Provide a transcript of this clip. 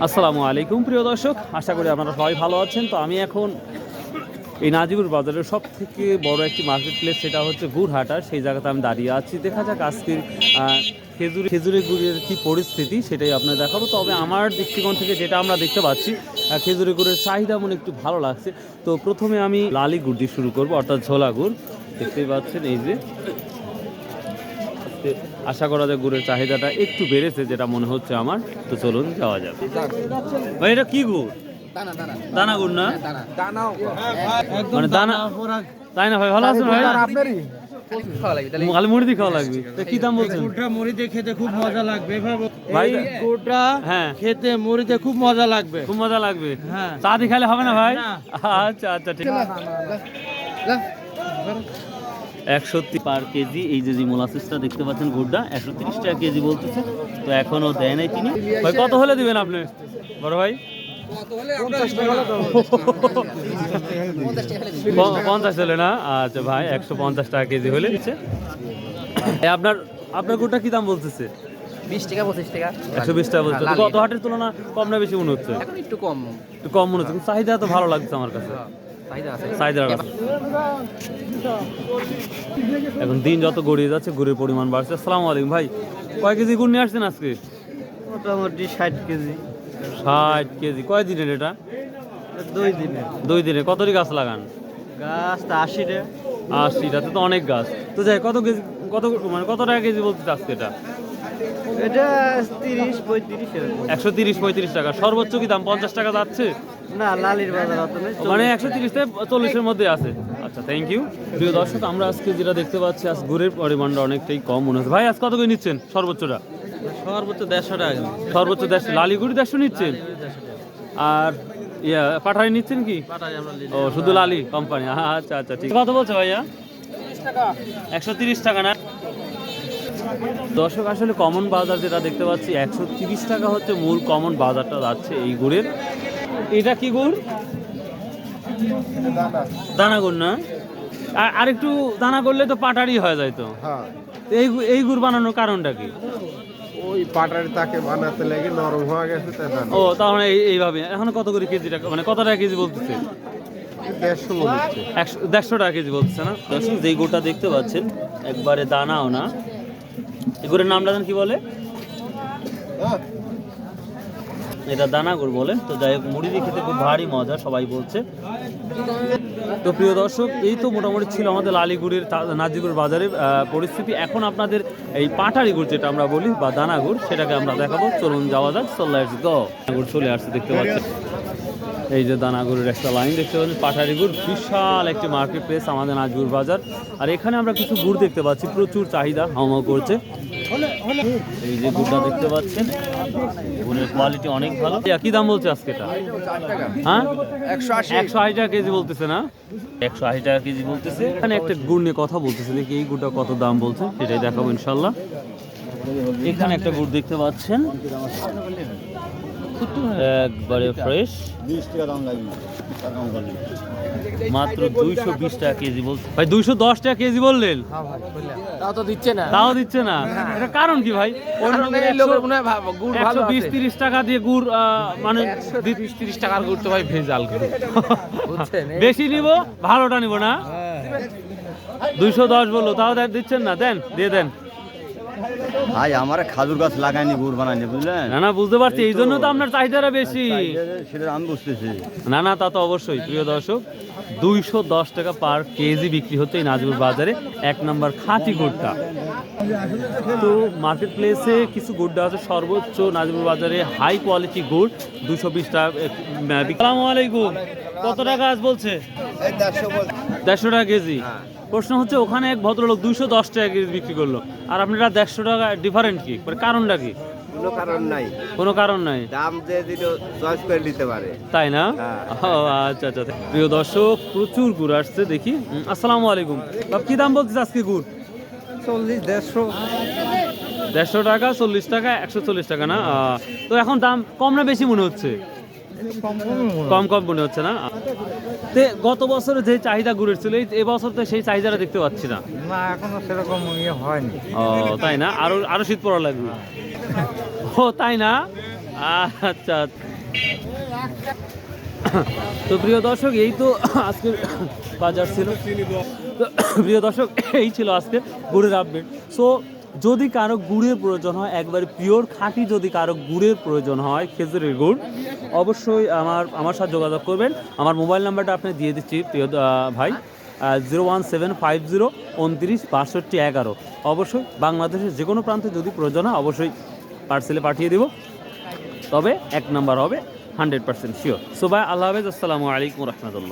আসসালামু আলাইকুম প্রিয় দর্শক, আশা করি আপনারা সবাই ভালো আছেন। তো আমি এখন এই নাজিপুর বাজারের সব থেকে বড় একটি মার্কেট প্লেস, সেটা হচ্ছে গুড়হাটা। সেই জায়গাতে আমি দাঁড়িয়ে আছি। দেখা যাক আজকের খেজুরের গুড়ের কী পরিস্থিতি, সেটাই আপনার দেখাবো। তবে আমার দৃষ্টিকোণ থেকে যেটা আমরা দেখতে পাচ্ছি, খেজুরের গুড়ের চাহিদা মনে একটু ভালো লাগছে। তো প্রথমে আমি লালি গুড় দিয়ে শুরু করবো, অর্থাৎ ঝোলা গুড়। দেখতেই পাচ্ছেন এই যে, আশা করা যায় গুড়ের চাহিদাটা একটু বেড়েছে, যেটা মনে হচ্ছে আমার। তো চলুন যাওয়া যাবে। ভাই এটা কি গুড়? দানা গুড় না? মানে দানা, তাই না ভাই? ভালো আছেন ভাই? খালি মুড়ি দিয়ে খাওয়া লাগবে। কি দাম বলছেন? মুড়ি দিয়ে খেতে খুব মজা লাগবে ভাই। গুড়টা হ্যাঁ, খেতে মুড়ি দিয়ে খুব মজা লাগবে। খুব মজা লাগবে। হ্যাঁ, চা দিয়ে খাইলে হবে না ভাই? আচ্ছা আচ্ছা, ঠিক আছে। 130 পার কেজি। এই যে মোলাসিসটা দেখতে পাচ্ছেন, গুড়টা 130 টাকা কেজি বলতেছে। তো এখনো দেয় নাই তিনি। ভাই কত হলে দিবেন আপনি বড় ভাই? 50 হলে না? আচ্ছা ভাই, 150 টাকা কেজি হলে দিচ্ছে। আপনার আপনার গুড়টা কি দাম বলতেছে? 20 টাকা 25 টাকা 120 টাকা বলছে। গত হাটের তুলনা কম না বেশি মনে হচ্ছে? এখন একটু কম মনে হচ্ছে, কিন্তু চাহিদা তো ভালো লাগছে আমার কাছে। চাহিদা এখন দিন যত গড়িয়ে যাচ্ছে, গুড়ের পরিমাণ বাড়ছে। আসসালামু আলাইকুম ভাই, কয় কেজি গুড় নিয়ে আসছেন আজকে? মোটামুটি 60 কেজি। 60 কেজি। কয় দিনের এটা? 2 দিনে। কতটি গাছ লাগান? গাছটা 80 80টাতে তো অনেক গাছ। তো যাই, কত কেজি, কত টাকা কেজি বলতে আজকে এটা? এটা 30-35 এরকম। 130-35 টাকা। সর্বোচ্চ কি দাম 50 টাকা যাচ্ছে? না, লালির বাজার অত নেই। মানে 130 থেকে 40-এর মধ্যে আছে। আচ্ছা, থ্যাংক ইউ। প্রিয় দর্শক, আমরা আজকে যেটা দেখতে পাচ্ছি, আজ গুড়ের পরিমাণটা অনেকটাই কম মনে হচ্ছে। ভাই আজ কত করে নিচ্ছেন সর্বোচ্চটা? সর্বোচ্চ 150 টাকা। সর্বোচ্চ 150। লালি গুড়ি 150 নিচ্ছেন? আর পাঠাই নিচ্ছেন কি? ও, শুধু লালি কোম্পানি। আচ্ছা আচ্ছা, ঠিক। কত বলছে ভাইয়া? 130 টাকা না? দর্শক, আসলে কমন বাজার যেটা দেখতে পাচ্ছি, 130 টাকা হচ্ছে মূল কমন বাজারটা যাচ্ছে এই গুড়ের। এটা কি গুড়? দানা গুড় না? আর একটু দানা করলে তো পাটারি হয়ে যায়। তো এই গুড় বানানোর কারণটা কি? ওই পাটারি তাকে বানাতে লাগে নরম হয়ে গেছে তাই দানা। ও, তাহলে এইভাবে। এখন কত করে কেজি টাকা, মানে কত টাকা কেজি বলতেছে? 150 বলছে। 150 টাকা কেজি বলতেছে না? দর্শক, যেই গুড়টা দেখতে পাচ্ছেন, একবারে দানাও না। এই গুড়ের নামটা কি বলে? এটা দানা গুড় বলে। তো যাই হোক, মুড়ি দিয়ে খেতে খুব ভারী মজা, সবাই বলছে। তো প্রিয় দর্শক, এই তো মোটামুটি ছিল আমাদের লালিগুড়ির নাজিগুড় বাজারের পরিস্থিতি। এখন আপনাদের এই পাটারি গুড় যেটা আমরা বলি, বা দানা গুড়, সেটাকে আমরা দেখাবো। চলুন যাওয়া যাক। গুড় চলে আসছে, দেখতে পাচ্ছেন। এই যে দানাগুড়ের একটা লাইন দেখতে পাচ্ছেন। পাটারি গুড় বিশাল একটি মার্কেট প্লেস আমাদের নাজিগুড় বাজার। আর এখানে আমরা কিছু গুড় দেখতে পাচ্ছি, প্রচুর চাহিদা হাওয়া করছে। এই যে গুড়টা দেখতে পাচ্ছেন, গুড়ের কোয়ালিটি অনেক ভালো। কি দাম বলছে আজকে এটা? হ্যাঁ, 180 টাকা কেজি বলতেছে না? 180 টাকা কেজি বলতেছে। এখানে একটা গুড় নিয়ে কথা বলতেছে, দেখি এই গুড়টা কত দাম বলছে, সেটাই দেখাবো ইনশাল্লাহ। এখানে একটা গুড় দেখতে পাচ্ছেন, একবারে ফ্রেশ, 20 টাকা দাম লাগবে, মাত্র 220 টাকা কেজি বলছে। ভাই 210 টাকা কেজি বললেন? তাও তো দিচ্ছে না। এটা কারণ কি ভাই? 120-30 টাকা দিয়ে গুড়, মানে 30 টাকার গুড় তো ভাই ভেজাল গুড়, বেশি নিব, ভালোটা নিব না? 210 বললো, তাও দিচ্ছেন না? দিয়ে দেন ভাই। আমার খাজুর গাছ লাগাইনি, গুড় বানাইনি, বুঝলেন? না, বুঝতে পারছি। এই জন্য তো আপনার চাহিদাটা বেশি। সেটা আমি বুঝতেছি। না, তা তো অবশ্যই। প্রিয় দর্শক, 210 টাকা পার কেজি বিক্রি হচ্ছে এই নাজিগুড় বাজারে 1 নম্বর খাঁটি গুড়টা। তো মার্কেট প্লেসে কিছু গুড়টা আছে, সর্বোচ্চ নাজিগুড় বাজারে হাই কোয়ালিটি গুড় 220 টাকা। আসসালামু আলাইকুম, কত টাকা আজ বলছে? 150 টাকা কেজি। প্রশ্ন হচ্ছে, ওখানে এক ভদ্রলোক 210 টাকা কেজি বিক্রি করলো, আর আপনারা 150 টাকা ডিফারেন্ট কি? কারণটা কি? কোনো কারণ নাই, দাম দিয়ে দিল, চয়েস করে নিতে পারে, তাই না? আচ্ছা। প্রিয় দর্শক, প্রচুর গুড় আসছে, দেখি। আসসালামু আলাইকুম, কি দাম বলছিস আজকে গুড়? 150 টাকা, 40 টাকা, 140 টাকা না? তো এখন দাম কম না বেশি মনে হচ্ছে? কম মনে হচ্ছে না? গত বছরে যে চাহিদা গুড়ের ছিল, এই বছর তো সেই চাহিদাটা দেখতে পাচ্ছি না। এখনো সেরকম হয়নি। ও, তাই না? আরো শীত পড়া লাগবে। ও, তাই না? আচ্ছা। তো প্রিয় দর্শক এই তো আজকের বাজার ছিল। তো প্রিয় দর্শক এই ছিল আজকে গুড়ের আপডেট। সো যদি কারো গুড়ের প্রয়োজন হয়, একবারে পিওর খাঁটি যদি কারো গুড়ের প্রয়োজন হয়, খেজুরের গুড়, অবশ্যই আমার সাথে যোগাযোগ করবেন। আমার মোবাইল নাম্বারটা আপনি দিয়ে দিচ্ছি প্রিয় ভাই, 01750 29 62 11। অবশ্যই বাংলাদেশের যে কোনো প্রান্তে যদি প্রয়োজন হয় অবশ্যই পার্সেলে পাঠিয়ে দেব, তবে 1 নাম্বার হবে 100% শিওর। সো ভাই, আল্লাহ হাফেজ, আসসালামু আলাইকুম রহমতুল্লাহ।